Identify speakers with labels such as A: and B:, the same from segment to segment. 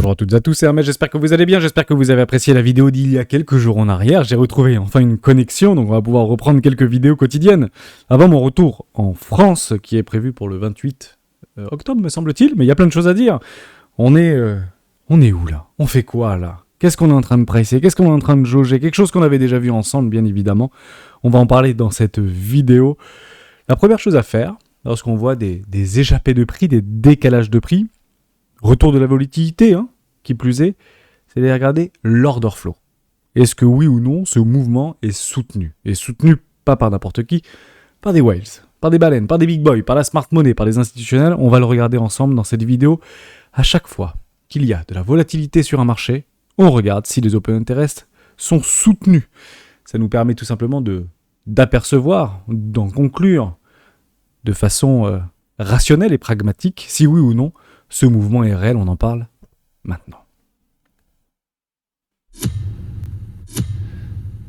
A: Bonjour à toutes et à tous, c'est Hermès, j'espère que vous allez bien, j'espère que vous avez apprécié la vidéo d'il y a quelques jours en arrière. J'ai retrouvé enfin une connexion, donc on va pouvoir reprendre quelques vidéos quotidiennes. Avant mon retour en France, qui est prévu pour le 28 octobre, me semble-t-il, mais il y a plein de choses à dire. On est où là? On fait quoi là? Qu'est-ce qu'on est en train de presser? Qu'est-ce qu'on est en train de jauger? Quelque chose qu'on avait déjà vu ensemble, bien évidemment. On va en parler dans cette vidéo. La première chose à faire, lorsqu'on voit des échappées de prix, des décalages de prix, retour de la volatilité, qui plus est, c'est de regarder l'order flow. Est-ce que oui ou non, ce mouvement est soutenu? Et soutenu pas par n'importe qui, par des whales, par des baleines, par des big boys, par la smart money, par des institutionnels. On va le regarder ensemble dans cette vidéo. À chaque fois qu'il y a de la volatilité sur un marché, on regarde si les open interest sont soutenus. Ça nous permet tout simplement d'apercevoir, d'en conclure de façon rationnelle et pragmatique, si oui ou non, ce mouvement est réel. On en parle maintenant.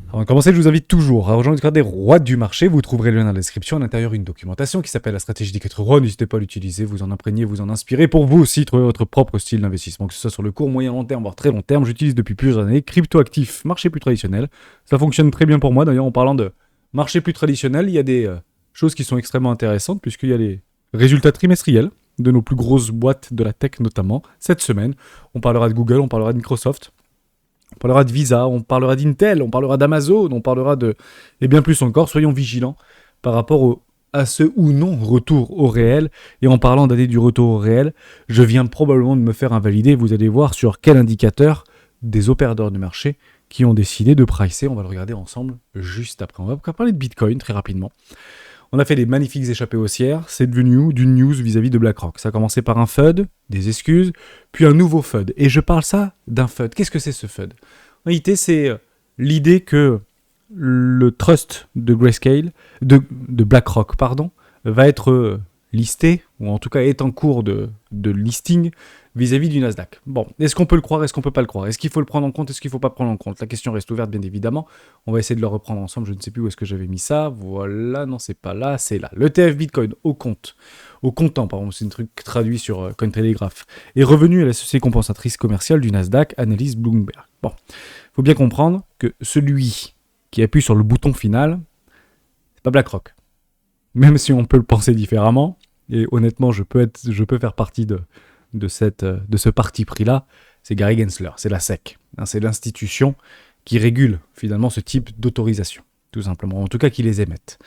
A: Avant de commencer, je vous invite toujours à rejoindre le Discord des rois du marché. Vous trouverez le lien dans la description. À l'intérieur, une documentation qui s'appelle la stratégie des 4 rois. N'hésitez pas à l'utiliser, vous en imprégner, vous en inspirer pour vous aussi trouver votre propre style d'investissement, que ce soit sur le court, moyen, long terme, voire très long terme. J'utilise depuis plusieurs années crypto-actifs, marché plus traditionnel. Ça fonctionne très bien pour moi. D'ailleurs, en parlant de marché plus traditionnel, il y a des choses qui sont extrêmement intéressantes puisqu'il y a les résultats trimestriels de nos plus grosses boîtes de la tech notamment. Cette semaine, on parlera de Google, on parlera de Microsoft, on parlera de Visa, on parlera d'Intel, on parlera d'Amazon, on parlera de... et bien plus encore. Soyons vigilants par rapport à ce ou non retour au réel. Et en parlant d'aller du retour au réel, je viens probablement de me faire invalider. Vous allez voir sur quel indicateur des opérateurs de marché qui ont décidé de pricer. On va le regarder ensemble juste après. On va parler de Bitcoin très rapidement. On a fait des magnifiques échappées haussières, c'est devenu d'une news vis-à-vis de BlackRock. Ça a commencé par un FUD, des excuses, puis un nouveau FUD. Et je parle ça d'un FUD. Qu'est-ce que c'est ce FUD? En réalité, c'est l'idée que le trust de Grayscale, de BlackRock, va être listé, ou en tout cas est en cours de listing vis-à-vis du Nasdaq. Bon, est-ce qu'on peut le croire, est-ce qu'on peut pas le croire? Est-ce qu'il faut le prendre en compte, est-ce qu'il faut pas prendre en compte? La question reste ouverte, bien évidemment. On va essayer de le reprendre ensemble, je ne sais plus où est-ce que j'avais mis ça. Voilà, non, c'est pas là, c'est là. L'ETF Bitcoin au comptant, pardon, c'est un truc traduit sur Cointelegraph, est revenu à la société compensatrice commerciale du Nasdaq, analyse Bloomberg. Bon, faut bien comprendre que celui qui appuie sur le bouton final, c'est pas BlackRock. Même si on peut le penser différemment, et honnêtement, je peux faire partie de ce parti pris-là, c'est Gary Gensler, c'est la SEC. C'est l'institution qui régule finalement ce type d'autorisation, tout simplement, en tout cas qui les émette.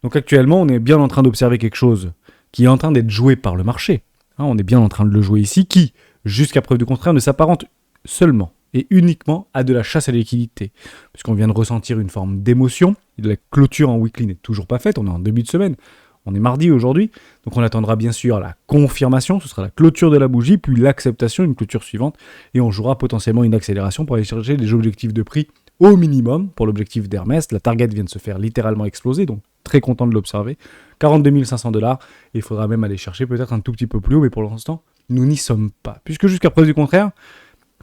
A: Donc actuellement, on est bien en train d'observer quelque chose qui est en train d'être joué par le marché. On est bien en train de le jouer ici, qui, jusqu'à preuve du contraire, ne s'apparente seulement et uniquement à de la chasse à la liquidité, puisqu'on vient de ressentir une forme d'émotion. La clôture en weekly n'est toujours pas faite, on est en début de semaine. On est mardi aujourd'hui, donc on attendra bien sûr la confirmation, ce sera la clôture de la bougie, puis l'acceptation, une clôture suivante, et on jouera potentiellement une accélération pour aller chercher les objectifs de prix au minimum pour l'objectif d'Hermès. La target vient de se faire littéralement exploser, donc très content de l'observer. 42 500 $, et il faudra même aller chercher peut-être un tout petit peu plus haut, mais pour l'instant, nous n'y sommes pas. Puisque jusqu'à preuve du contraire,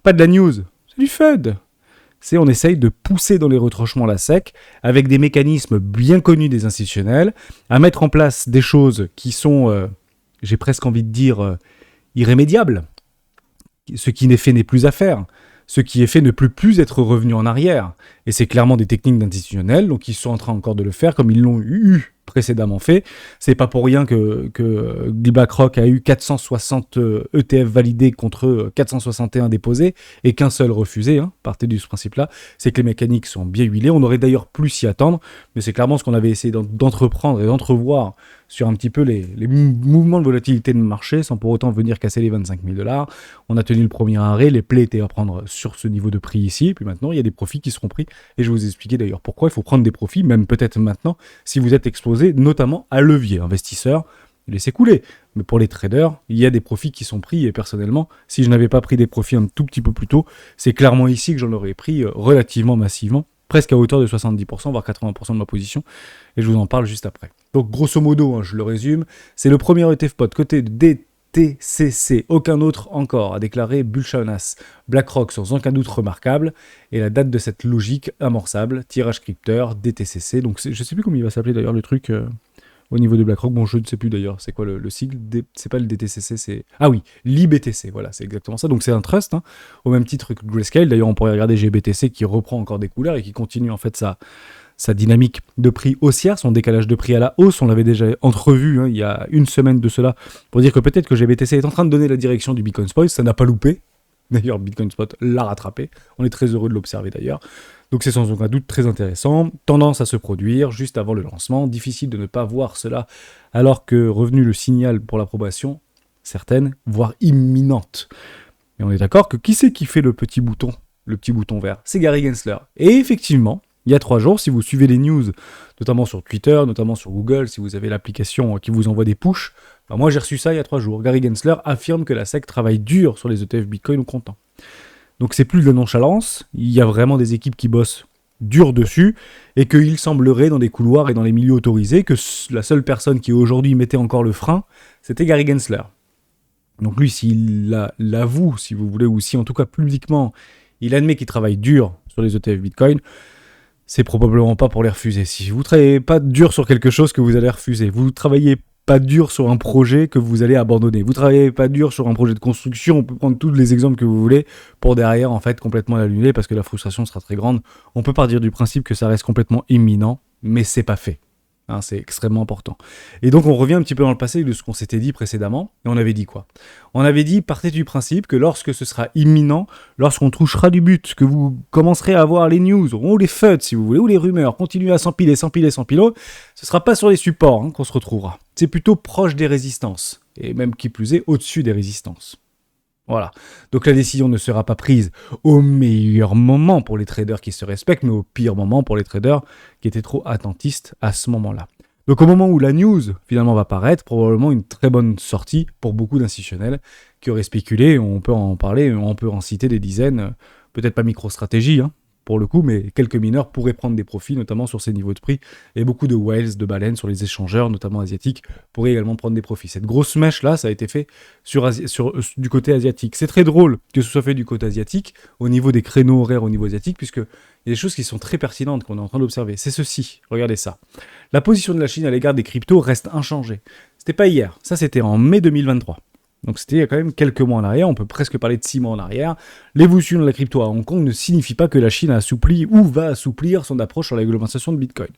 A: pas de la news, c'est du FUD. On essaye de pousser dans les retranchements la SEC avec des mécanismes bien connus des institutionnels, à mettre en place des choses qui sont, j'ai presque envie de dire, irrémédiables. Ce qui n'est fait n'est plus à faire. Ce qui est fait ne peut plus être revenu en arrière. Et c'est clairement des techniques d'institutionnels, donc ils sont en train encore de le faire comme ils l'ont eu précédemment fait. C'est pas pour rien que BlackRock a eu 460 ETF validés contre 461 déposés et qu'un seul refusé, partez de ce principe-là. C'est que les mécaniques sont bien huilées. On aurait d'ailleurs pu s'y attendre, mais c'est clairement ce qu'on avait essayé d'entreprendre et d'entrevoir sur un petit peu les mouvements de volatilité de marché sans pour autant venir casser les 25 000 $. On a tenu le premier arrêt, les plays étaient à prendre sur ce niveau de prix ici, et puis maintenant il y a des profits qui seront pris, et je vais vous expliquer d'ailleurs pourquoi il faut prendre des profits, même peut-être maintenant, si vous êtes exposé notamment à levier. Investisseurs, laissez couler. Mais pour les traders, il y a des profits qui sont pris, et personnellement, si je n'avais pas pris des profits un tout petit peu plus tôt, c'est clairement ici que j'en aurais pris relativement massivement, presque à hauteur de 70%, voire 80% de ma position, et je vous en parle juste après. Donc grosso modo, je le résume, c'est le premier ETF spot côté de DTCC, aucun autre encore a déclaré bull Shaonas, BlackRock sans aucun doute remarquable, et la date de cette logique amorçable, tirage scripteur, DTCC, donc je sais plus comment il va s'appeler d'ailleurs le truc, au niveau de BlackRock. Bon, je ne sais plus d'ailleurs, c'est quoi le sigle, c'est pas le DTCC, c'est... Ah oui, l'IBTC, voilà, c'est exactement ça. Donc c'est un trust, hein, au même titre que Grayscale. D'ailleurs, on pourrait regarder GBTC qui reprend encore des couleurs et qui continue en fait sa dynamique de prix haussière, son décalage de prix à la hausse. On l'avait déjà entrevu il y a une semaine de cela pour dire que peut-être que GBTC est en train de donner la direction du Bitcoin Spot. Ça n'a pas loupé. D'ailleurs, Bitcoin Spot l'a rattrapé. On est très heureux de l'observer d'ailleurs. Donc c'est sans aucun doute très intéressant. Tendance à se produire juste avant le lancement. Difficile de ne pas voir cela alors que revenu le signal pour l'approbation, certaine, voire imminente. Et on est d'accord que qui c'est qui fait le petit bouton vert? C'est Gary Gensler. Et effectivement, il y a 3 jours, si vous suivez les news, notamment sur Twitter, notamment sur Google, si vous avez l'application qui vous envoie des pushs, moi j'ai reçu ça il y a 3 jours. Gary Gensler affirme que la SEC travaille dur sur les ETF Bitcoin au comptant. Donc c'est plus de la nonchalance, il y a vraiment des équipes qui bossent dur dessus, et qu'il semblerait dans des couloirs et dans les milieux autorisés que la seule personne qui aujourd'hui mettait encore le frein, c'était Gary Gensler. Donc lui, s'il l'avoue, si vous voulez, ou si en tout cas publiquement, il admet qu'il travaille dur sur les ETF Bitcoin, c'est probablement pas pour les refuser. Si vous ne travaillez pas dur sur quelque chose que vous allez refuser, vous travaillez pas dur sur un projet que vous allez abandonner, vous travaillez pas dur sur un projet de construction, on peut prendre tous les exemples que vous voulez, pour derrière en fait complètement l'annuler parce que la frustration sera très grande. On peut partir du principe que ça reste complètement imminent, mais c'est pas fait. Hein, c'est extrêmement important. Et donc on revient un petit peu dans le passé de ce qu'on s'était dit précédemment, et on avait dit quoi? On avait dit, partez du principe que lorsque ce sera imminent, lorsqu'on touchera du but, que vous commencerez à voir les news, ou les FUD si vous voulez, ou les rumeurs, continuer à s'empiler, ce sera pas sur les supports qu'on se retrouvera. C'est plutôt proche des résistances, et même qui plus est, au-dessus des résistances. Voilà. Donc la décision ne sera pas prise au meilleur moment pour les traders qui se respectent, mais au pire moment pour les traders qui étaient trop attentistes à ce moment-là. Donc au moment où la news finalement va paraître, probablement une très bonne sortie pour beaucoup d'institutionnels qui auraient spéculé, on peut en parler, on peut en citer des dizaines, peut-être pas MicroStrategy, pour le coup, mais quelques mineurs pourraient prendre des profits, notamment sur ces niveaux de prix, et beaucoup de whales, de baleines sur les échangeurs, notamment asiatiques, pourraient également prendre des profits. Cette grosse mèche-là, ça a été fait du côté asiatique. C'est très drôle que ce soit fait du côté asiatique, au niveau des créneaux horaires au niveau asiatique, puisque il y a des choses qui sont très pertinentes qu'on est en train d'observer. C'est ceci, regardez ça. La position de la Chine à l'égard des cryptos reste inchangée. C'était pas hier, ça c'était en mai 2023. Donc c'était il y a quand même quelques mois en arrière, on peut presque parler de 6 mois en arrière. L'évolution de la crypto à Hong Kong ne signifie pas que la Chine a assoupli ou va assouplir son approche sur la réglementation de Bitcoin.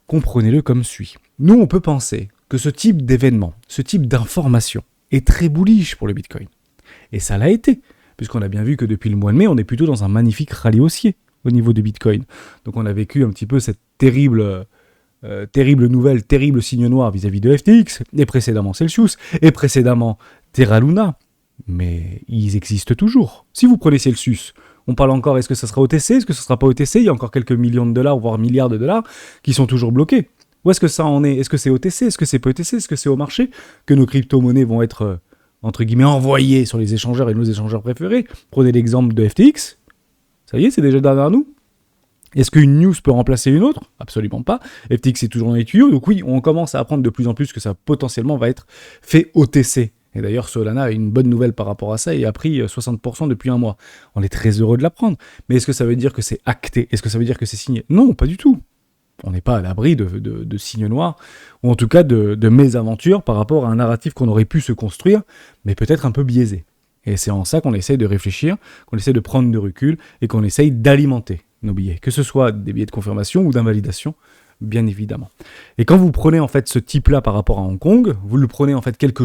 A: Comprenez-le comme suit. Nous, on peut penser que ce type d'événement, ce type d'information est très bullish pour le Bitcoin. Et ça l'a été, puisqu'on a bien vu que depuis le mois de mai, on est plutôt dans un magnifique rallye haussier au niveau de Bitcoin. Donc on a vécu un petit peu cette terrible nouvelle, terrible signe noir vis-à-vis de FTX, et précédemment Celsius, et précédemment Terra Luna, mais ils existent toujours. Si vous prenez Celsius, on parle encore, est-ce que ça sera OTC, est-ce que ça sera pas OTC? Il y a encore quelques millions de dollars, voire milliards de dollars, qui sont toujours bloqués. Où est-ce que ça en est? Est-ce que c'est OTC? Est-ce que c'est pas OTC? Est-ce que c'est au marché que nos crypto-monnaies vont être, entre guillemets, envoyées sur les échangeurs et nos échangeurs préférés? Prenez l'exemple de FTX. Ça y est, c'est déjà derrière nous. Est-ce qu'une news peut remplacer une autre? Absolument pas. FTX est toujours dans les tuyaux, donc oui, on commence à apprendre de plus en plus que ça potentiellement va être fait OTC. Et d'ailleurs, Solana a une bonne nouvelle par rapport à ça et a pris 60% depuis un mois. On est très heureux de l'apprendre. Mais est-ce que ça veut dire que c'est acté? Est-ce que ça veut dire que c'est signé? Non, pas du tout. On n'est pas à l'abri de signes noirs, ou en tout cas de mésaventures par rapport à un narratif qu'on aurait pu se construire, mais peut-être un peu biaisé. Et c'est en ça qu'on essaye de réfléchir, qu'on essaie de prendre de recul et qu'on essaye d'alimenter nos billets, que ce soit des billets de confirmation ou d'invalidation, bien évidemment. Et quand vous prenez en fait ce type-là par rapport à Hong Kong, vous le prenez en fait quelques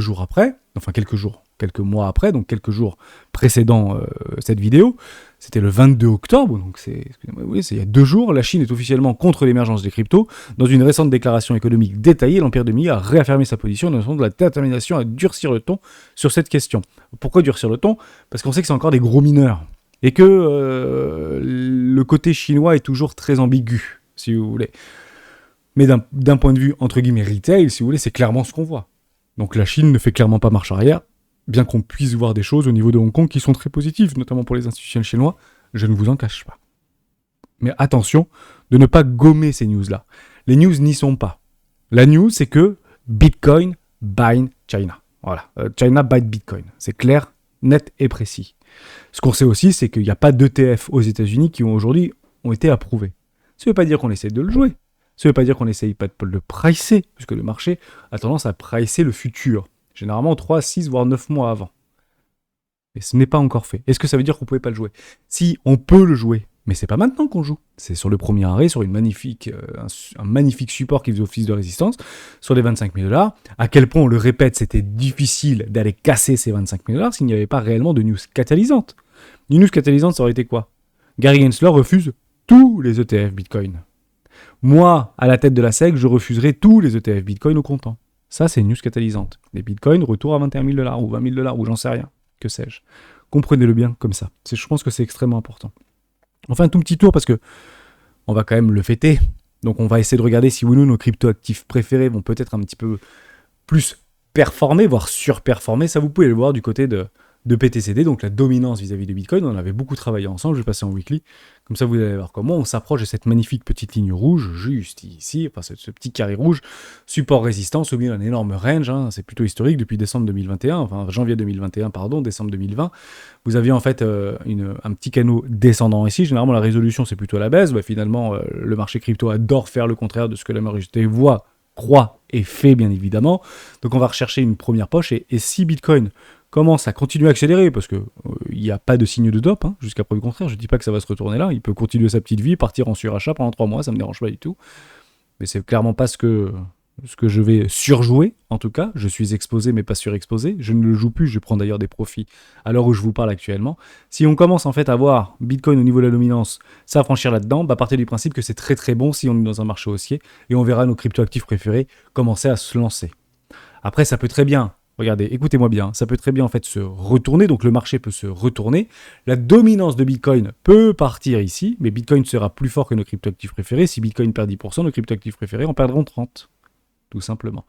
A: mois après, donc quelques jours précédant cette vidéo, c'était le 22 octobre, donc c'est il y a 2 jours, la Chine est officiellement contre l'émergence des cryptos. Dans une récente déclaration économique détaillée, l'Empire de Millet a réaffirmé sa position dans le sens de la détermination à durcir le ton sur cette question. Pourquoi durcir le ton? Parce qu'on sait que c'est encore des gros mineurs, et que le côté chinois est toujours très ambigu, si vous voulez. Mais d'un point de vue, entre guillemets, retail, si vous voulez, c'est clairement ce qu'on voit. Donc la Chine ne fait clairement pas marche arrière, bien qu'on puisse voir des choses au niveau de Hong Kong qui sont très positives, notamment pour les institutionnels chinois, je ne vous en cache pas. Mais attention de ne pas gommer ces news-là. Les news n'y sont pas. La news, c'est que Bitcoin buy China. Voilà, China buy Bitcoin. C'est clair, net et précis. Ce qu'on sait aussi, c'est qu'il n'y a pas d'ETF aux États-Unis qui aujourd'hui ont été approuvés. Ça ne veut pas dire qu'on essaie de le jouer. Ça ne veut pas dire qu'on n'essaye pas de le pricer, puisque le marché a tendance à pricer le futur, généralement 3, 6, voire 9 mois avant. Et ce n'est pas encore fait. Est-ce que ça veut dire qu'on ne pouvait pas le jouer? Si, on peut le jouer, mais c'est pas maintenant qu'on joue. C'est sur le premier arrêt, sur un magnifique support qui faisait office de résistance, sur les 25 000 $. À quel point, on le répète, c'était difficile d'aller casser ces 25 000 $ s'il n'y avait pas réellement de news catalysante. Une news catalysante, ça aurait été quoi? Gary Gensler refuse tous les ETF Bitcoin. Moi, à la tête de la SEC, je refuserai tous les ETF Bitcoin au comptant. Ça, c'est une news catalysante. Les Bitcoins, retour à 21 000 $ ou 20 000 $ ou j'en sais rien. Que sais-je. Comprenez-le bien comme ça. Je pense que c'est extrêmement important. On fait un tout petit tour parce que on va quand même le fêter. Donc on va essayer de regarder si oui ou non nos crypto-actifs préférés vont peut-être un petit peu plus performer, voire surperformer. Ça, vous pouvez le voir du côté de PTCD, donc la dominance vis-à-vis de Bitcoin. On avait beaucoup travaillé ensemble, je vais passer en weekly. Comme ça, vous allez voir comment on s'approche de cette magnifique petite ligne rouge, juste ici, enfin ce petit carré rouge, support résistance au milieu d'un énorme range, hein, c'est plutôt historique depuis décembre 2021, enfin janvier 2021, pardon, décembre 2020. Vous aviez en fait un petit canot descendant ici. Généralement, la résolution, c'est plutôt à la baisse. Bah, finalement, le marché crypto adore faire le contraire de ce que la majorité voit, croit et fait, bien évidemment. Donc, on va rechercher une première poche. Et si Bitcoin commence à continuer à accélérer, parce qu'il n'y a pas de signe de dope, hein, jusqu'à preuve du contraire, je ne dis pas que ça va se retourner là, il peut continuer sa petite vie, partir en surachat pendant 3 mois, ça ne me dérange pas du tout. Mais c'est clairement pas ce que je vais surjouer, en tout cas. Je suis exposé, mais pas surexposé. Je ne le joue plus, je prends d'ailleurs des profits à l'heure où je vous parle actuellement. Si on commence en fait à voir Bitcoin au niveau de la dominance s'affranchir là-dedans, bah partez du principe que c'est très très bon si on est dans un marché haussier, et on verra nos cryptoactifs préférés commencer à se lancer. Après, ça peut très bien, regardez, écoutez-moi bien, ça peut très bien en fait se retourner, donc le marché peut se retourner. La dominance de Bitcoin peut partir ici, mais Bitcoin sera plus fort que nos cryptoactifs préférés. Si Bitcoin perd 10%, nos cryptoactifs préférés en perdront 30%. Tout simplement.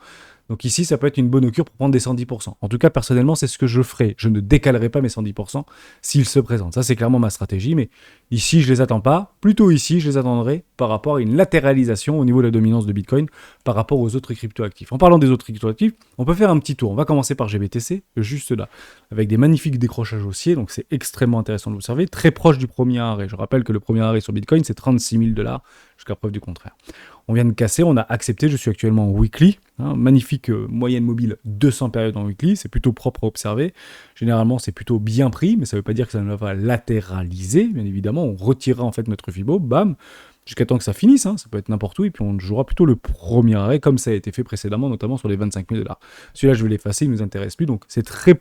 A: Donc ici, ça peut être une bonne occurrence pour prendre des 110%. En tout cas, personnellement, c'est ce que je ferai. Je ne décalerai pas mes 110% s'ils se présentent. Ça, c'est clairement ma stratégie, mais ici, je les attends pas. Plutôt ici, je les attendrai par rapport à une latéralisation au niveau de la dominance de Bitcoin par rapport aux autres cryptoactifs. En parlant des autres cryptoactifs, on peut faire un petit tour. On va commencer par GBTC, juste là, avec des magnifiques décrochages haussiers, donc c'est extrêmement intéressant de l'observer, très proche du premier arrêt. Je rappelle que le premier arrêt sur Bitcoin, c'est 36 000 $, jusqu'à preuve du contraire. On vient de casser, on a accepté, je suis actuellement en weekly, hein, magnifique moyenne mobile 200 périodes en weekly, c'est plutôt propre à observer. Généralement, c'est plutôt bien pris, mais ça ne veut pas dire que ça ne va pas latéraliser, bien évidemment. On retirera en fait notre Fibo, bam, jusqu'à temps que ça finisse, hein, ça peut être n'importe où, et puis on jouera plutôt le premier arrêt, comme ça a été fait précédemment, notamment sur les 25 000 $. Celui-là, je vais l'effacer, il ne nous intéresse plus, donc c'est très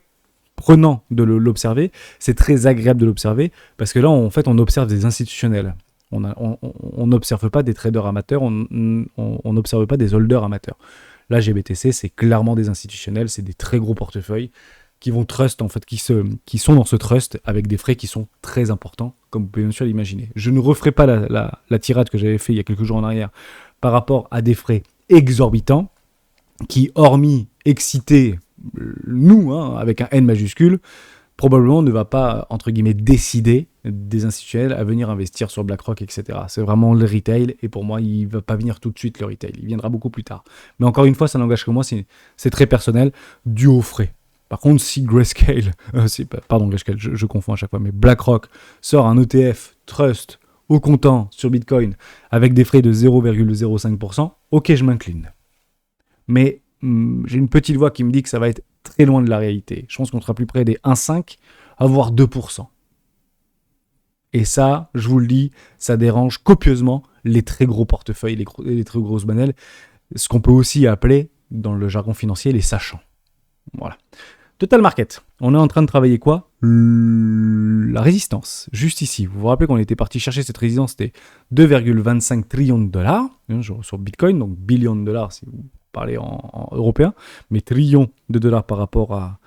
A: prenant de l'observer, c'est très agréable de l'observer, parce que là, en fait, on observe des institutionnels. On n'observe pas des traders amateurs, on n'observe pas des holders amateurs. Là, GBTC, c'est clairement des institutionnels, c'est des très gros portefeuilles qui vont trust, en fait, qui sont dans ce trust avec des frais qui sont très importants, comme vous pouvez bien sûr l'imaginer. Je ne referai pas la tirade que j'avais fait il y a quelques jours en arrière par rapport à des frais exorbitants qui, hormis exciter nous, hein, avec un N majuscule, probablement ne va pas, entre guillemets, décider des institutionnels à venir investir sur BlackRock, etc. C'est vraiment le retail, et pour moi, il ne va pas venir tout de suite, le retail. Il viendra beaucoup plus tard. Mais encore une fois, ça n'engage que moi, c'est très personnel, dû aux frais. Par contre, si Grayscale, Grayscale, je confonds à chaque fois, mais BlackRock sort un ETF Trust au comptant sur Bitcoin avec des frais de 0,05%, ok, je m'incline. Mais j'ai une petite voix qui me dit que ça va être très loin de la réalité. Je pense qu'on sera plus près des 1,5 à voire 2%. Et ça, je vous le dis, ça dérange copieusement les très gros portefeuilles, les très grosses banelles, ce qu'on peut aussi appeler, dans le jargon financier, les sachants. Voilà. Total Market, on est en train de travailler quoi? La résistance, juste ici. Vous vous rappelez qu'on était parti chercher cette résistance, c'était 2,25 trillions de dollars sur Bitcoin, donc billions de dollars si vous parler en européen, mais trillions de dollars par rapport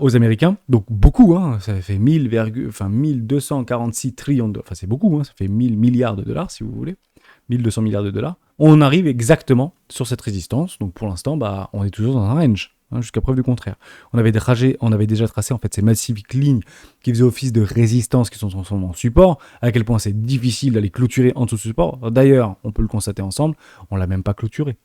A: aux Américains. Donc beaucoup, hein, ça fait 1246 trillions de dollars. Enfin, c'est beaucoup, hein, ça fait 1000 milliards de dollars, si vous voulez. 1200 milliards de dollars. On arrive exactement sur cette résistance. Donc pour l'instant, on est toujours dans un range, hein, jusqu'à preuve du contraire. On avait déjà tracé en fait ces magnifiques lignes qui faisaient office de résistance, qui sont transformées en support, à quel point c'est difficile d'aller clôturer en dessous de ce support. D'ailleurs, on peut le constater ensemble, on l'a même pas clôturé.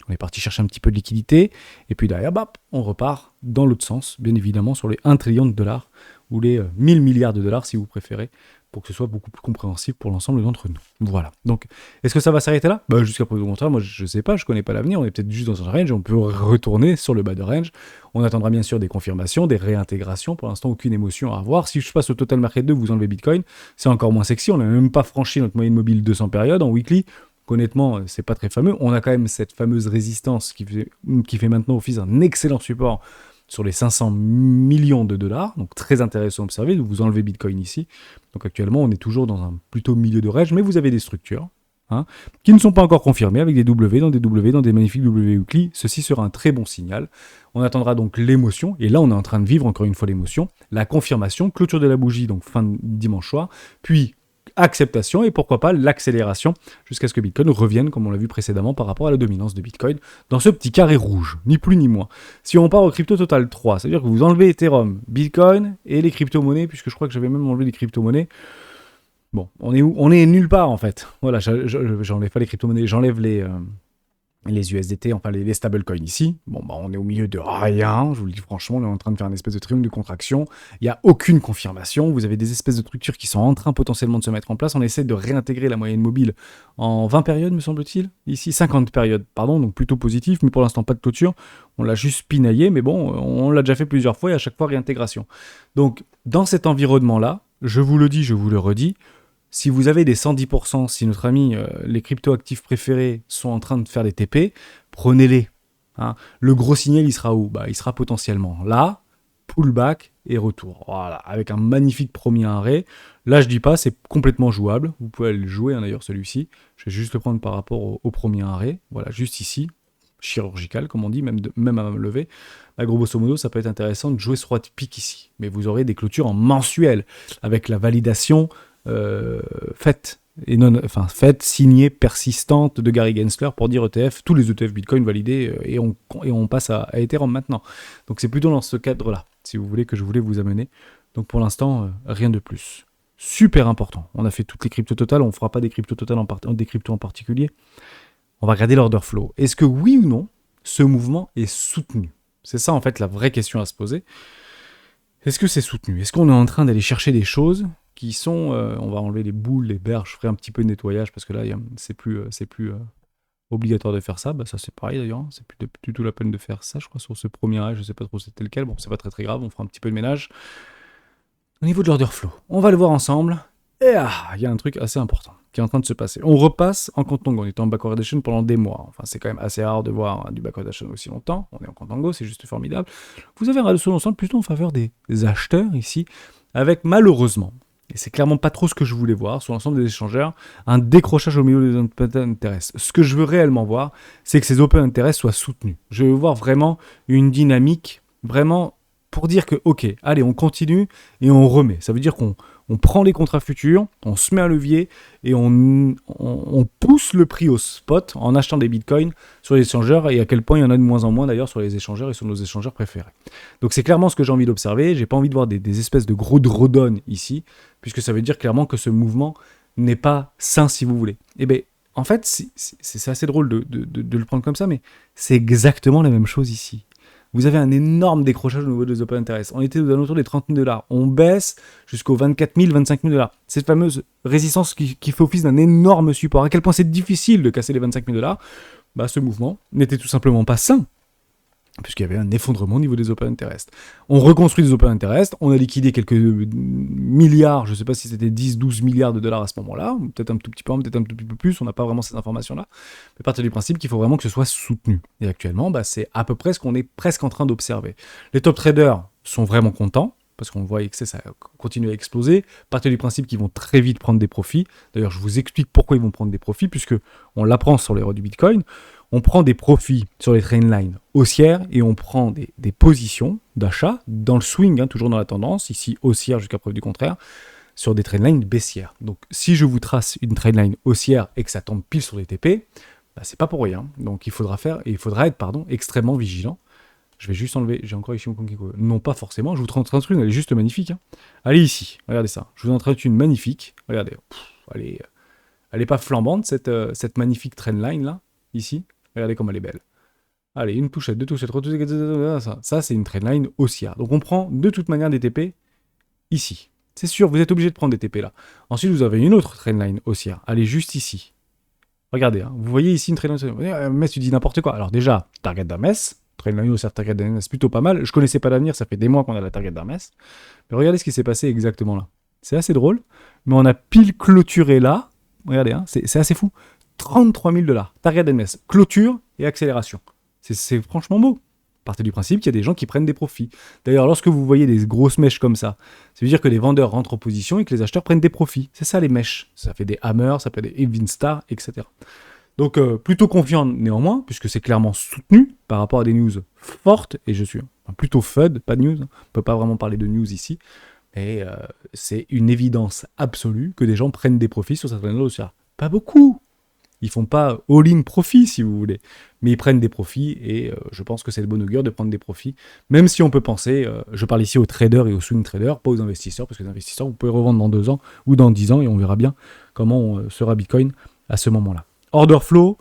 A: On est parti chercher un petit peu de liquidité, et puis derrière, on repart dans l'autre sens, bien évidemment, sur les 1 trillion de dollars, ou les 1000 milliards de dollars, si vous préférez, pour que ce soit beaucoup plus compréhensible pour l'ensemble d'entre nous. Voilà. Donc, est-ce que ça va s'arrêter là? Jusqu'à preuve du contraire, moi je sais pas, je connais pas l'avenir, on est peut-être juste dans un range, on peut retourner sur le bas de range. On attendra bien sûr des confirmations, des réintégrations. Pour l'instant, aucune émotion à avoir. Si je passe au Total Market 2, vous enlevez Bitcoin, c'est encore moins sexy. On n'a même pas franchi notre moyenne mobile 200 périodes en weekly. Honnêtement, c'est pas très fameux. On a quand même cette fameuse résistance qui fait maintenant office d'un excellent support sur les 500 millions de dollars, donc très intéressant à observer. Vous enlevez Bitcoin ici. Donc actuellement, on est toujours dans un plutôt milieu de range, mais vous avez des structures qui ne sont pas encore confirmées avec des W dans des magnifiques W weekly. Ceci sera un très bon signal. On attendra donc l'émotion, et là on est en train de vivre encore une fois l'émotion, la confirmation, clôture de la bougie, donc fin de dimanche soir, puis acceptation et pourquoi pas l'accélération jusqu'à ce que Bitcoin revienne, comme on l'a vu précédemment, par rapport à la dominance de Bitcoin dans ce petit carré rouge, ni plus ni moins. Si on part au crypto total 3, c'est-à-dire que vous enlevez Ethereum, Bitcoin et les crypto-monnaies, puisque je crois que j'avais même enlevé les crypto-monnaies. Bon, on est où? On est nulle part en fait. Voilà, j'enlève pas les crypto-monnaies, j'enlève les USDT, enfin les stablecoins ici. Bon, bah on est au milieu de rien, je vous le dis franchement, on est en train de faire une espèce de triomphe de contraction. Il n'y a aucune confirmation, vous avez des espèces de structures qui sont en train potentiellement de se mettre en place. On essaie de réintégrer la moyenne mobile en 20 périodes, me semble-t-il. Ici, 50 périodes, pardon, donc plutôt positif, mais pour l'instant pas de clôture. On l'a juste pinaillé, mais bon, on l'a déjà fait plusieurs fois et à chaque fois réintégration. Donc, dans cet environnement-là, je vous le dis, je vous le redis, si vous avez des 110%, si notre ami, les crypto-actifs préférés sont en train de faire des TP, prenez-les. Le gros signal, il sera où? Il sera potentiellement là, pullback et retour. Voilà, avec un magnifique premier arrêt. Là, je dis pas, c'est complètement jouable. Vous pouvez aller le jouer, d'ailleurs, celui-ci. Je vais juste le prendre par rapport au premier arrêt. Voilà, juste ici. Chirurgical, comme on dit, même à me lever. Grosso modo, ça peut être intéressant de jouer ce roi de pique ici. Mais vous aurez des clôtures en mensuel, avec la validation faite, signée, persistante de Gary Gensler pour dire ETF, tous les ETF Bitcoin validés, et on passe à Ethereum maintenant. Donc c'est plutôt dans ce cadre-là, si vous voulez, que je voulais vous amener. Donc pour l'instant, rien de plus. Super important. On a fait toutes les cryptos totales, on ne fera pas des cryptos totales des cryptos en particulier. On va regarder l'order flow. Est-ce que oui ou non, ce mouvement est soutenu? C'est ça en fait la vraie question à se poser. Est-ce que c'est soutenu? Est-ce qu'on est en train d'aller chercher des choses qui sont... on va enlever les boules, les berges, je ferai un petit peu de nettoyage parce que là, c'est plus obligatoire de faire ça. Ça, c'est pareil d'ailleurs. Hein. C'est plus du tout la peine de faire ça, je crois, sur ce premier arrêt. Je sais pas trop c'était lequel. Bon, c'est pas très très grave. On fera un petit peu de ménage. Au niveau de l'order flow, on va le voir ensemble. Et il y a un truc assez important qui est en train de se passer. On repasse en Contango. On était en backwardation pendant des mois. Enfin, c'est quand même assez rare de voir du backwardation aussi longtemps. On est en Contango, c'est juste formidable. Vous avez un rallye sur l'ensemble plutôt en faveur des acheteurs ici, avec malheureusement, et c'est clairement pas trop ce que je voulais voir sur l'ensemble des échangeurs, un décrochage au milieu des open interest. Ce que je veux réellement voir, c'est que ces open interest soient soutenus. Je veux voir vraiment une dynamique, vraiment pour dire que, ok, allez, on continue et on remet. Ça veut dire qu'on prend les contrats futurs, on se met un levier et on pousse le prix au spot en achetant des bitcoins sur les échangeurs, et à quel point il y en a de moins en moins d'ailleurs sur les échangeurs et sur nos échangeurs préférés. Donc c'est clairement ce que j'ai envie d'observer. J'ai pas envie de voir des espèces de gros drawdown ici, puisque ça veut dire clairement que ce mouvement n'est pas sain, si vous voulez. Et bien, en fait, c'est assez drôle de le prendre comme ça, mais c'est exactement la même chose ici. Vous avez un énorme décrochage au niveau des open interest. On était aux alentours des 30 000 $. On baisse jusqu'aux 24 000, 25 000 $. Cette fameuse résistance qui fait office d'un énorme support. À quel point c'est difficile de casser les 25 000 $, ce mouvement n'était tout simplement pas sain, puisqu'il y avait un effondrement au niveau des open interest. On reconstruit des open interest, on a liquidé quelques milliards, je ne sais pas si c'était 10, 12 milliards de dollars à ce moment-là, peut-être un tout petit peu, peut-être un tout petit peu plus, on n'a pas vraiment ces informations-là, mais partir du principe qu'il faut vraiment que ce soit soutenu. Et actuellement, c'est à peu près ce qu'on est presque en train d'observer. Les top traders sont vraiment contents, parce qu'on voit que ça continue à exploser, partir du principe qu'ils vont très vite prendre des profits. D'ailleurs, je vous explique pourquoi ils vont prendre des profits, puisque on l'apprend sur les rois du Bitcoin. On prend des profits sur les trendlines haussières et on prend des positions d'achat dans le swing, toujours dans la tendance, ici haussière jusqu'à preuve du contraire, sur des trendlines baissières. Donc si je vous trace une trendline haussière et que ça tombe pile sur les TP, c'est pas pour rien. Donc il faudra être extrêmement vigilant. Je vais juste enlever, j'ai encore ici mon Konkiko. Non, pas forcément, je vous trace une, elle est juste magnifique. Allez ici, regardez ça. Je vous en trace une magnifique. Regardez, elle est pas flambante cette magnifique trendline là, ici. Regardez comme elle est belle. Allez, une touchette, deux touchettes, trois touchettes, ça c'est une trendline haussière. Donc on prend de toute manière des TP ici. C'est sûr, vous êtes obligé de prendre des TP là. Ensuite, vous avez une autre trendline haussière. Elle est juste ici. Regardez, hein, vous voyez ici une trendline. Mess, tu dis n'importe quoi. Alors déjà, target d'Hermes. Trendline haussière, target d'Hermes, c'est plutôt pas mal. Je connaissais pas l'avenir, ça fait des mois qu'on a la target d'Hermes. Mais regardez ce qui s'est passé exactement là. C'est assez drôle, mais on a pile clôturé là. Regardez, hein, c'est assez fou. 33 000 $. Target d'Hermes, clôture et accélération. C'est franchement beau. Partez du principe qu'il y a des gens qui prennent des profits. D'ailleurs, lorsque vous voyez des grosses mèches comme ça veut dire que les vendeurs rentrent en position et que les acheteurs prennent des profits. C'est ça les mèches. Ça fait des hammers, ça fait des Evin Star, etc. Donc, plutôt confiant néanmoins, puisque c'est clairement soutenu par rapport à des news fortes, et je suis plutôt FUD, pas de news. On ne peut pas vraiment parler de news ici. Et c'est une évidence absolue que des gens prennent des profits sur cette année haussière. Pas beaucoup. Ils font pas all-in profit, si vous voulez. Mais ils prennent des profits, et je pense que c'est de bon augure de prendre des profits. Même si on peut penser, je parle ici aux traders et aux swing traders, pas aux investisseurs, parce que les investisseurs, vous pouvez revendre dans 2 ans ou dans 10 ans, et on verra bien comment sera Bitcoin à ce moment-là. Order flow,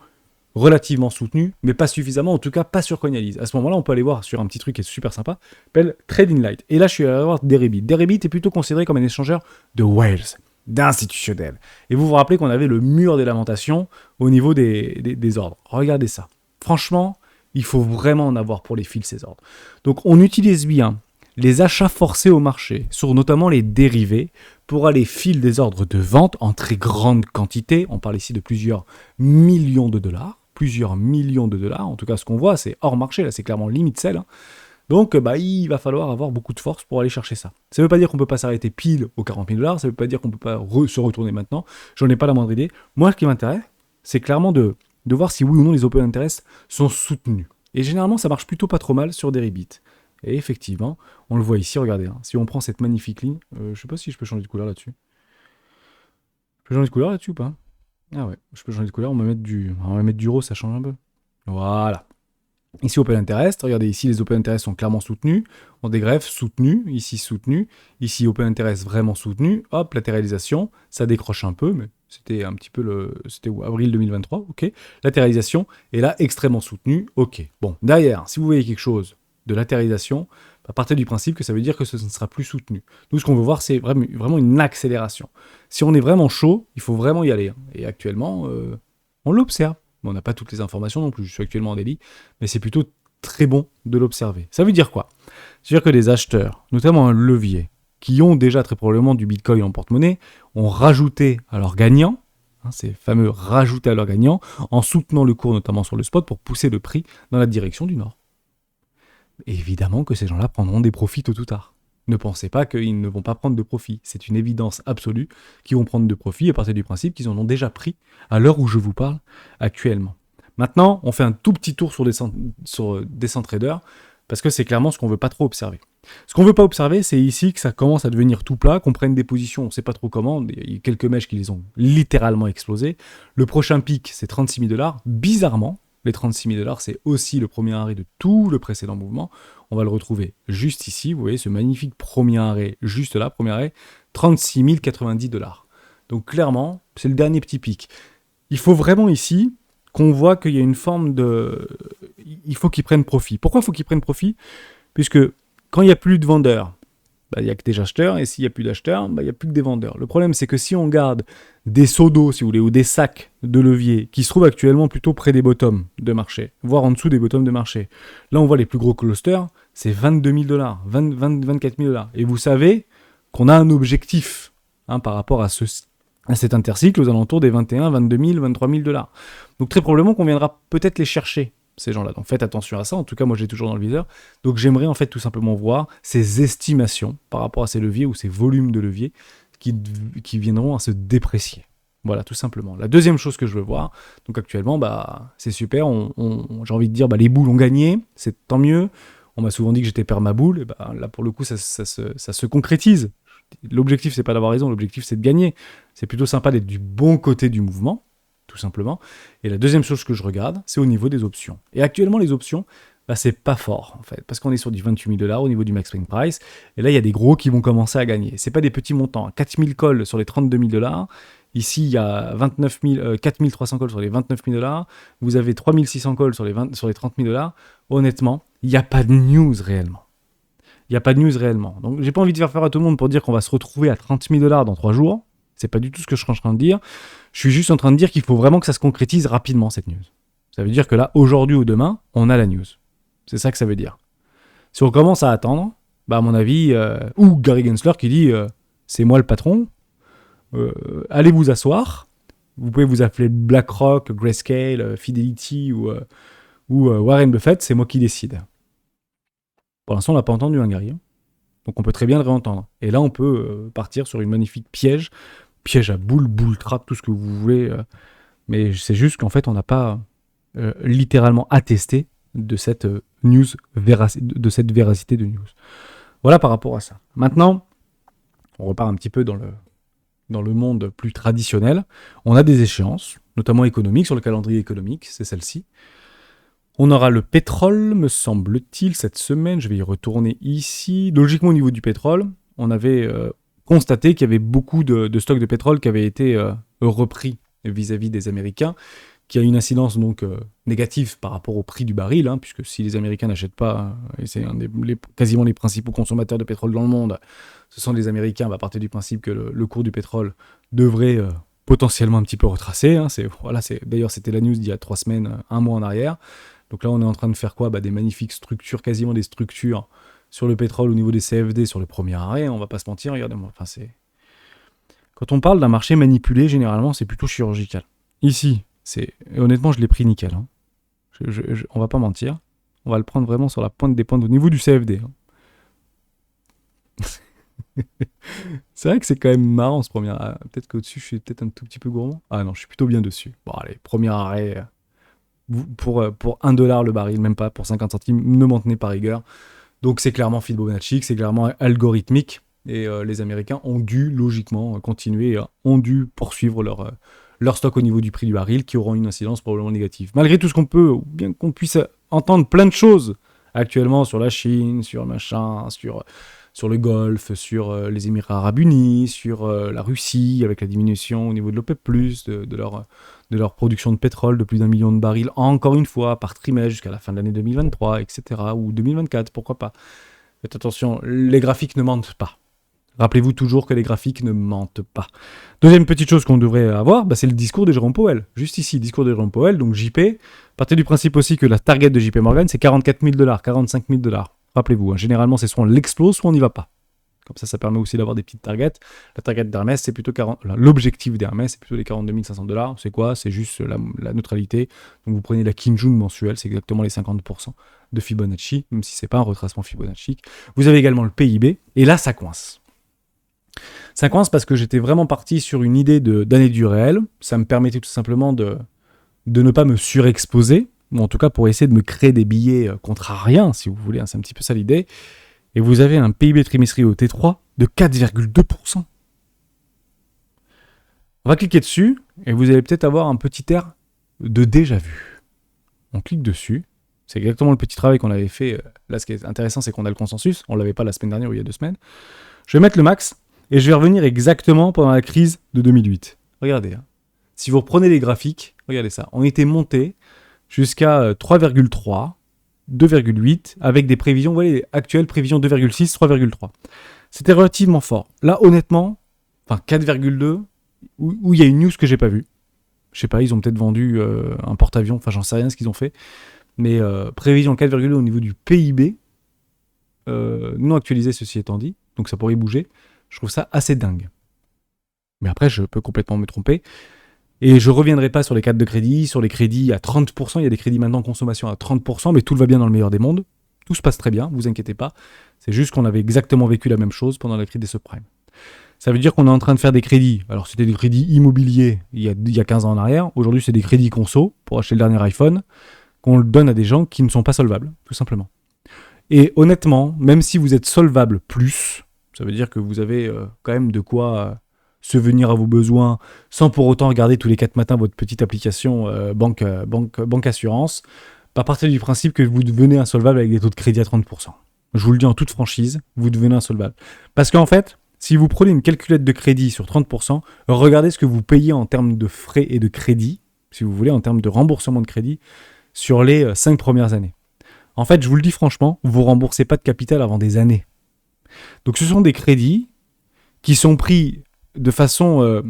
A: relativement soutenu, mais pas suffisamment, en tout cas pas sur Coinalyse. À ce moment-là, on peut aller voir sur un petit truc qui est super sympa, qui s'appelle Trading Light. Et là, je suis allé voir Deribit. Deribit est plutôt considéré comme un échangeur de whales, d'institutionnels. Et vous vous rappelez qu'on avait le mur des lamentations au niveau des ordres. Regardez ça. Franchement, il faut vraiment en avoir pour les fils, ces ordres. Donc, on utilise bien les achats forcés au marché, sur notamment les dérivés, pour aller filer des ordres de vente en très grande quantité. On parle ici de plusieurs millions de dollars. En tout cas, ce qu'on voit, c'est hors marché, là, c'est clairement limite sell. Hein. Donc, il va falloir avoir beaucoup de force pour aller chercher ça. Ça ne veut pas dire qu'on ne peut pas s'arrêter pile aux 40 000 $, ça ne veut pas dire qu'on ne peut pas se retourner maintenant. J'en ai pas la moindre idée. Moi, ce qui m'intéresse, c'est clairement de voir si oui ou non les open interest sont soutenus. Et généralement, ça marche plutôt pas trop mal sur Deribit. Et effectivement, on le voit ici, regardez, hein, si on prend cette magnifique ligne, je sais pas si je peux changer de couleur là-dessus. Je peux changer de couleur là-dessus ou pas? Ah ouais, je peux changer de couleur, on va mettre du rose, ça change un peu. Voilà. Ici, Open Interest, regardez, ici, les Open Interest sont clairement soutenus. On dégreffe, soutenu, ici, soutenu. Ici, Open Interest vraiment soutenu. Hop, latéralisation, ça décroche un peu, mais c'était un petit peu c'était avril 2023, ok. Latéralisation, et là, extrêmement soutenu, ok. Bon, derrière, si vous voyez quelque chose de latéralisation, partez du principe que ça veut dire que ce ne sera plus soutenu. Nous, ce qu'on veut voir, c'est vraiment une accélération. Si on est vraiment chaud, il faut vraiment y aller. Hein. Et actuellement, on l'observe. On n'a pas toutes les informations non plus, je suis actuellement en daily, mais c'est plutôt très bon de l'observer. Ça veut dire quoi? C'est-à-dire que des acheteurs, notamment un levier, qui ont déjà très probablement du Bitcoin en porte-monnaie, ont rajouté à leurs gagnants, ces fameux rajouter à leurs gagnants, en soutenant le cours notamment sur le spot pour pousser le prix dans la direction du nord. Et évidemment que ces gens-là prendront des profits tôt ou tard. Ne pensez pas qu'ils ne vont pas prendre de profit. C'est une évidence absolue qu'ils vont prendre de profit à partir du principe qu'ils en ont déjà pris à l'heure où je vous parle actuellement. Maintenant, on fait un tout petit tour sur Descent Trader parce que c'est clairement ce qu'on ne veut pas trop observer. Ce qu'on ne veut pas observer, c'est ici que ça commence à devenir tout plat, qu'on prenne des positions, on ne sait pas trop comment. Il y a quelques mèches qui les ont littéralement explosées. Le prochain pic, c'est 36 000 $. Bizarrement, les 36 000 $, c'est aussi le premier arrêt de tout le précédent mouvement. On va le retrouver juste ici. Vous voyez ce magnifique premier arrêt, juste là, premier arrêt, 36 090 $. Donc clairement, c'est le dernier petit pic. Il faut vraiment ici qu'on voit qu'il y a une forme de... Il faut qu'ils prennent profit. Pourquoi il faut qu'ils prennent profit? Puisque quand il n'y a plus de vendeurs, il n'y a que des acheteurs, et s'il n'y a plus d'acheteurs, il n'y a plus que des vendeurs. Le problème, c'est que si on garde des seaux d'eau, si vous voulez, ou des sacs de levier, qui se trouvent actuellement plutôt près des bottoms de marché, voire en dessous des bottoms de marché, là, on voit les plus gros clusters, c'est 22 000 $, 24 000 $. Et vous savez qu'on a un objectif par rapport à cet intercycle aux alentours des 21, 22 000, 23 000 $. Donc très probablement qu'on viendra peut-être les chercher, ces gens-là. Donc faites attention à ça, en tout cas moi j'ai toujours dans le viseur. Donc j'aimerais en fait tout simplement voir ces estimations par rapport à ces leviers ou ces volumes de leviers qui viendront à se déprécier. Voilà, tout simplement. La deuxième chose que je veux voir, donc actuellement, c'est super, j'ai envie de dire, les boules ont gagné, c'est tant mieux. On m'a souvent dit que j'étais permaboule, et là pour le coup ça se concrétise. L'objectif c'est pas d'avoir raison, l'objectif c'est de gagner. C'est plutôt sympa d'être du bon côté du mouvement, tout simplement. Et la deuxième chose que je regarde, c'est au niveau des options. Et actuellement, les options, c'est pas fort, en fait, parce qu'on est sur du 28 000 $ au niveau du max swing price, et là, il y a des gros qui vont commencer à gagner. C'est pas des petits montants. 4 000 calls sur les 32 000 $. Ici, il y a 4 300 calls sur les 29 000 $. Vous avez 3 600 calls sur les 30 000 $. Honnêtement, il n'y a pas de news réellement. Il n'y a pas de news réellement. Donc j'ai pas envie de faire à tout le monde pour dire qu'on va se retrouver à 30 000 $ dans 3 jours. C'est pas du tout ce que je suis en train de dire. Je suis juste en train de dire qu'il faut vraiment que ça se concrétise rapidement, cette news. Ça veut dire que là, aujourd'hui ou demain, on a la news. C'est ça que ça veut dire. Si on commence à attendre, bah à mon avis, ou Gary Gensler qui dit c'est moi le patron, allez vous asseoir. Vous pouvez vous appeler BlackRock, Grayscale, Fidelity ou Warren Buffett, c'est moi qui décide. Pour l'instant, on l'a pas entendu, hein, Gary. Donc on peut très bien le réentendre. Et là, on peut partir sur une magnifique piège à boule trap, tout ce que vous voulez. Mais c'est juste qu'en fait, on n'a pas littéralement attesté de cette news, de cette véracité de news. Voilà par rapport à ça. Maintenant, on repart un petit peu dans le monde plus traditionnel. On a des échéances, notamment économiques, sur le calendrier économique, c'est celle-ci. On aura le pétrole, me semble-t-il, cette semaine. Je vais y retourner ici. Logiquement, au niveau du pétrole, on avait constaté qu'il y avait beaucoup de stocks de pétrole qui avaient été repris vis-à-vis des Américains, qui a une incidence donc négative par rapport au prix du baril, hein, puisque si les Américains n'achètent pas, et c'est quasiment les principaux consommateurs de pétrole dans le monde, ce sont les Américains, à partir du principe que le cours du pétrole devrait potentiellement un petit peu retracer. Hein, d'ailleurs, c'était la news d'il y a 3 semaines, 1 mois en arrière. Donc là, on est en train de faire quoi ? Des magnifiques structures, quasiment des structures sur le pétrole au niveau des CFD, sur le premier arrêt. On va pas se mentir, regardez-moi. Quand on parle d'un marché manipulé, généralement, c'est plutôt chirurgical. Ici, et honnêtement, je l'ai pris nickel. Hein. On va pas mentir. On va le prendre vraiment sur la pointe des pointes au niveau du CFD. Hein. C'est vrai que c'est quand même marrant ce premier arrêt. Peut-être qu'au-dessus, je suis peut-être un tout petit peu gourmand. Ah non, je suis plutôt bien dessus. Bon, allez, premier arrêt. Pour 1 $ le baril, même pas pour 50 centimes, ne m'en tenez pas rigueur. Donc c'est clairement Fibonacci, c'est clairement algorithmique. Et les Américains ont dû logiquement continuer, ont dû poursuivre leur stock au niveau du prix du baril, qui auront une incidence probablement négative. Malgré tout ce qu'on peut, ou bien qu'on puisse entendre plein de choses actuellement sur la Chine, sur machin, sur le Golfe, sur les Émirats Arabes Unis, sur la Russie, avec la diminution au niveau de l'OPEP+, de leur production de pétrole de plus d'1 million de barils, encore une fois, par trimestre, jusqu'à la fin de l'année 2023, etc., ou 2024, pourquoi pas. Faites attention, les graphiques ne mentent pas. Rappelez-vous toujours que les graphiques ne mentent pas. Deuxième petite chose qu'on devrait avoir, c'est le discours de Jérôme Powell. Juste ici, discours de Jérôme Powell, donc JP. Partez du principe aussi que la target de JP Morgan, c'est 44 000 $, 45 000 $. Rappelez-vous, généralement, c'est soit on l'explose, soit on n'y va pas. Comme ça permet aussi d'avoir des petites targets. La target d'Hermès, c'est plutôt l'objectif d'Hermès, c'est plutôt les 42 500 $. C'est quoi ? C'est juste la neutralité. Donc vous prenez la Kijun mensuelle, c'est exactement les 50% de Fibonacci, même si c'est pas un retracement Fibonacci. Vous avez également le PIB, et là, ça coince. Ça coince parce que j'étais vraiment parti sur une idée d'année du réel. Ça me permettait tout simplement de ne pas me surexposer, ou en tout cas pour essayer de me créer des billets contrariens, si vous voulez, hein, c'est un petit peu ça l'idée. Et vous avez un PIB trimestriel au T3 de 4,2%. On va cliquer dessus, et vous allez peut-être avoir un petit air de déjà-vu. On clique dessus, c'est exactement le petit travail qu'on avait fait. Là, ce qui est intéressant, c'est qu'on a le consensus, on ne l'avait pas la semaine dernière ou il y a 2 semaines. Je vais mettre le max, et je vais revenir exactement pendant la crise de 2008. Regardez, hein. Si vous reprenez les graphiques, regardez ça, on était monté jusqu'à 3,3, 2,8, avec des prévisions, vous voyez, les actuelles prévisions 2,6, 3,3. C'était relativement fort. Là, honnêtement, 4,2, où il y a une news que j'ai pas vue. Je sais pas, ils ont peut-être vendu un porte-avions, j'en sais rien ce qu'ils ont fait. Mais prévision 4,2 au niveau du PIB, non actualisé ceci étant dit, donc ça pourrait bouger. Je trouve ça assez dingue. Mais après, je peux complètement me tromper. Et je ne reviendrai pas sur les cartes de crédit, sur les crédits à 30%. Il y a des crédits maintenant en consommation à 30%, mais tout va bien dans le meilleur des mondes. Tout se passe très bien, vous inquiétez pas. C'est juste qu'on avait exactement vécu la même chose pendant la crise des subprimes. Ça veut dire qu'on est en train de faire des crédits. Alors, c'était des crédits immobiliers il y a 15 ans en arrière. Aujourd'hui, c'est des crédits conso pour acheter le dernier iPhone qu'on le donne à des gens qui ne sont pas solvables, tout simplement. Et honnêtement, même si vous êtes solvable plus, ça veut dire que vous avez quand même de quoi subvenir à vos besoins sans pour autant regarder tous les 4 matins votre petite application banque assurance, à partir du principe que vous devenez insolvable avec des taux de crédit à 30%. Je vous le dis en toute franchise, vous devenez insolvable. Parce qu'en fait, si vous prenez une calculette de crédit sur 30%, regardez ce que vous payez en termes de frais et de crédit, si vous voulez, en termes de remboursement de crédit, sur les 5 premières années. En fait, je vous le dis franchement, vous ne remboursez pas de capital avant des années. Donc ce sont des crédits qui sont pris de façon...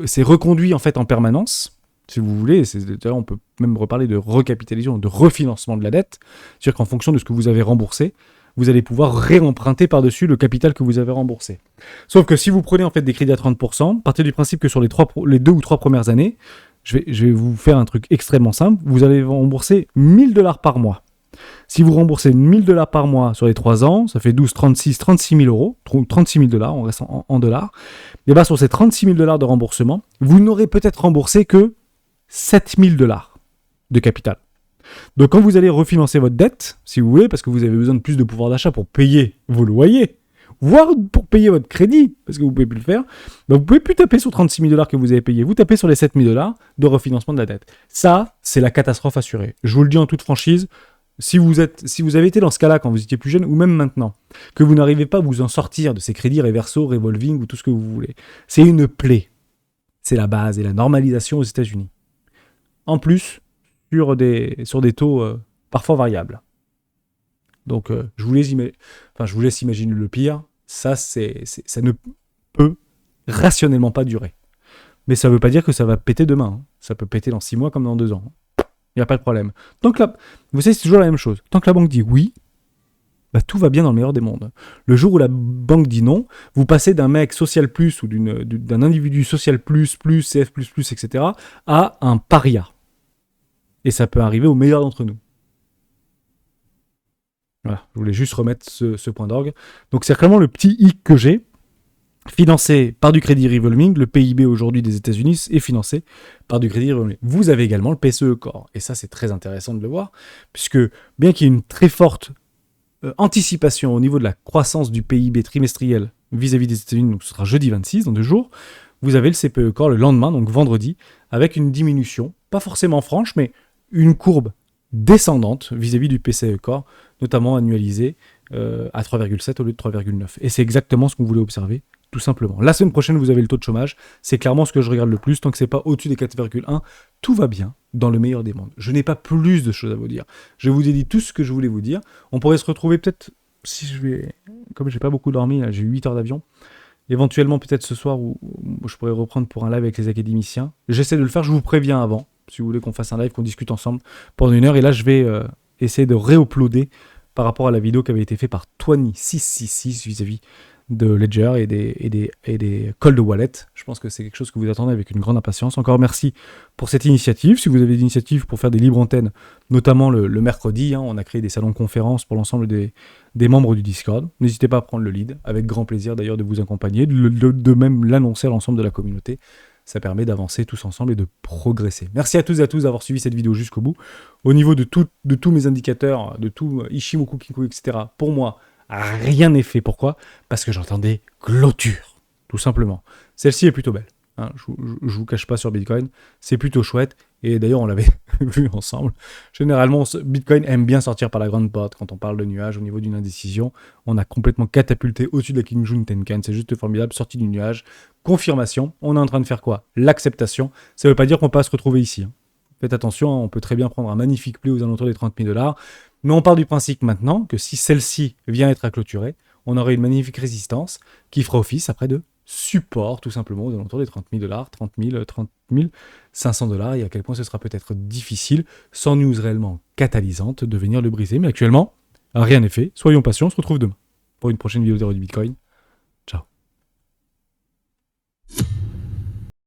A: c'est reconduit en fait en permanence, si vous voulez. D'ailleurs, on peut même reparler de recapitalisation, de refinancement de la dette. C'est-à-dire qu'en fonction de ce que vous avez remboursé, vous allez pouvoir réemprunter par-dessus le capital que vous avez remboursé. Sauf que si vous prenez en fait des crédits à 30%, partez du principe que sur les 2 ou 3 premières années, je vais vous faire un truc extrêmement simple, vous allez rembourser $1 000 par mois. Si vous remboursez $1 000 par mois sur les 3 ans, ça fait 12, 36 000 euros, 36 000 $, on reste en dollars. Et bien sur ces 36 000 $ de remboursement, vous n'aurez peut-être remboursé que 7 000 $ de capital. Donc quand vous allez refinancer votre dette, si vous voulez, parce que vous avez besoin de plus de pouvoir d'achat pour payer vos loyers, voire pour payer votre crédit, parce que vous ne pouvez plus le faire, donc vous ne pouvez plus taper sur 36 000 $ que vous avez payé, vous tapez sur les 7 000 $ de refinancement de la dette. Ça, c'est la catastrophe assurée. Je vous le dis en toute franchise, si vous avez été dans ce cas-là quand vous étiez plus jeune, ou même maintenant, que vous n'arrivez pas à vous en sortir de ces crédits reverso, revolving ou tout ce que vous voulez, c'est une plaie. C'est la base et la normalisation aux États-Unis. En plus, sur des taux parfois variables. Donc, je vous laisse imaginer le pire. Ça ne peut rationnellement pas durer. Mais ça ne veut pas dire que ça va péter demain. Hein. Ça peut péter dans 6 mois comme dans 2 ans. Il n'y a pas de problème. Vous savez, c'est toujours la même chose. Tant que la banque dit oui, bah, tout va bien dans le meilleur des mondes. Le jour où la banque dit non, vous passez d'un mec social plus ou d'un individu social plus, CF++, etc. à un paria. Et ça peut arriver au meilleur d'entre nous. Voilà, je voulais juste remettre ce point d'orgue. Donc c'est vraiment le petit hic que j'ai, financé par du crédit revolving. Le PIB aujourd'hui des États-Unis est financé par du crédit revolving. Vous avez également le PCE Core. Et ça, c'est très intéressant de le voir, puisque bien qu'il y ait une très forte anticipation au niveau de la croissance du PIB trimestriel vis-à-vis des États-Unis, donc ce sera jeudi 26, dans 2 jours, vous avez le CPE Core le lendemain, donc vendredi, avec une diminution, pas forcément franche, mais une courbe descendante vis-à-vis du PCE Core, notamment annualisé à 3,7 au lieu de 3,9. Et c'est exactement ce qu'on voulait observer, tout simplement. La semaine prochaine, vous avez le taux de chômage. C'est clairement ce que je regarde le plus. Tant que c'est pas au-dessus des 4,1, tout va bien dans le meilleur des mondes. Je n'ai pas plus de choses à vous dire. Je vous ai dit tout ce que je voulais vous dire. On pourrait se retrouver peut-être, comme j'ai pas beaucoup dormi, là, j'ai eu 8 heures d'avion, éventuellement peut-être ce soir où je pourrais reprendre pour un live avec les académiciens. J'essaie de le faire, je vous préviens avant. Si vous voulez qu'on fasse un live, qu'on discute ensemble pendant 1 heure. Et là, je vais essayer de réuploader par rapport à la vidéo qui avait été faite par Twani666 vis-à-vis de Ledger et des cold wallet. Je pense que c'est quelque chose que vous attendez avec une grande impatience. Encore merci pour cette initiative. Si vous avez des initiatives pour faire des libres antennes, notamment le mercredi, on a créé des salons de conférences pour l'ensemble des membres du Discord. N'hésitez pas à prendre le lead. Avec grand plaisir d'ailleurs de vous accompagner, de même l'annoncer à l'ensemble de la communauté. Ça permet d'avancer tous ensemble et de progresser. Merci à tous et à tous d'avoir suivi cette vidéo jusqu'au bout. Au niveau de tous mes indicateurs, de tout Ishimoku, Kinko, etc., pour moi, rien n'est fait. Pourquoi ? Parce que j'entendais clôture, tout simplement. Celle-ci est plutôt belle. Je vous cache pas sur Bitcoin. C'est plutôt chouette. Et d'ailleurs, on l'avait vu ensemble. Généralement, Bitcoin aime bien sortir par la grande porte quand on parle de nuage au niveau d'une indécision. On a complètement catapulté au-dessus de la Kijun Tenkan. C'est juste formidable. Sortie du nuage. Confirmation. On est en train de faire quoi ? L'acceptation. Ça ne veut pas dire qu'on peut pas se retrouver ici. Faites attention. On peut très bien prendre un magnifique play aux alentours des 30 000 $. Mais on part du principe maintenant que si celle-ci vient être à clôturer, on aurait une magnifique résistance qui fera office après de support, tout simplement, aux alentours des 30 000 $, 30 500 $, et à quel point ce sera peut-être difficile, sans news réellement catalysante, de venir le briser. Mais actuellement, rien n'est fait. Soyons patients, on se retrouve demain pour une prochaine vidéo d'Héros du Bitcoin.